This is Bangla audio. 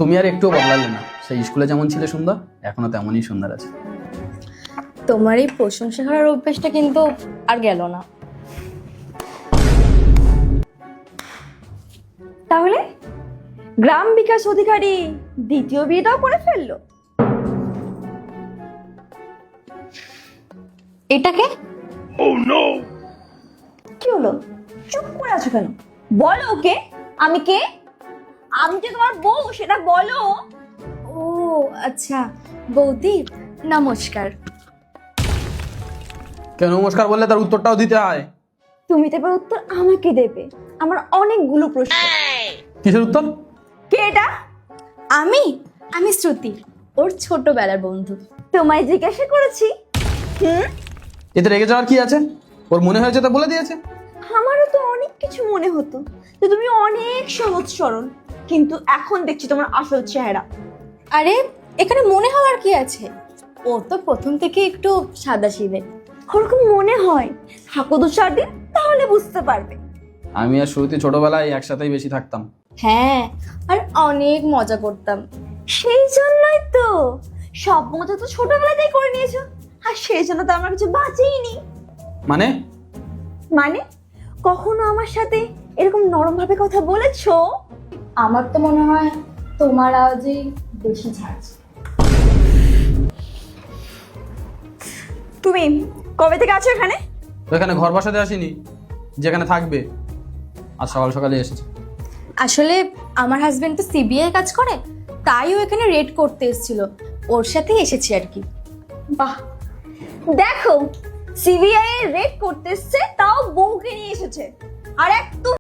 তুমি আর একটুও বদলালে না, সেই স্কুলে যেমন ছিলে সুন্দর, এখনো তেমনই সুন্দর আছে। তোমার এই প্রশংসা করার অভ্যেসটা কিন্তু আর গেল না। তাহলে গ্রাম বিকাশ অধিকারী দ্বিতীয় বিয়েটাও করে ফেললো? এটাকে কি হলো, চুপ করে আছো কেন? বলো ওকে। আমি কে? আমি যে তোমার বউ, সেটা বলো। ও আচ্ছা, বৌদি নমস্কার। কেন নমস্কার বললে তার উত্তরটাও দিতে হয়? তুমি তো এবার উত্তর আমাকে দেবে, আমার অনেকগুলো প্রশ্ন। কিসের উত্তর? কে এটা? আমি আমি শ্রুতি, ওর ছোটবেলার বন্ধু। তোমায় জিজ্ঞাসা করেছি। এতে রেগে যাওয়ার কি আছে? ওর মনে হয়েছে তা বলে দিয়েছে। আমারও তো অনেক কিছু মনে হতো যে তুমি অনেক সহজ সরল, কিন্তু এখন দেখছি তোমার আসল চেহারা। আরে এখানে মনে হওয়ার কি আছে? ও তো প্রথম থেকে একটু সাদাসিধে। ওরকম মনে হয়, থাকো 2-4 দিন, তাহলে বুঝতে পারবে। আমি আর শ্রুতি ছোটবেলায় একসাথেই বেশি থাকতাম। হ্যাঁ, আর অনেক মজা করতাম। সেই জন্যই তো সব মজা তো ছোটবেলাতেই করে নিয়েছো, আর সেই জন্য তো আমার কিছু বাঁচেইনি। মানে? মানে কখনো আমার সাথে এরকম নরম ভাবে কথা বলেছো? আমার তো মনে হয় তোমার আওয়াজেই বেশি ঝাড়ছে। তুমি কবে থেকে আছো এখানে? তো এখানে ঘর বসাতে আসিনি, যেখানে থাকবে। আজ সকাল সকালে এসেছে। আসলে আমার হাজবেন্ড তো সিবিআই কাজ করে, তাই ও এখানে রেড করতে এসেছিল, ওর সাথে এসেছি আর কি। বাহ, দেখো সিবিআই এর রেড করতে এসছে, তাও বউকে নিয়ে এসেছে। আর একটু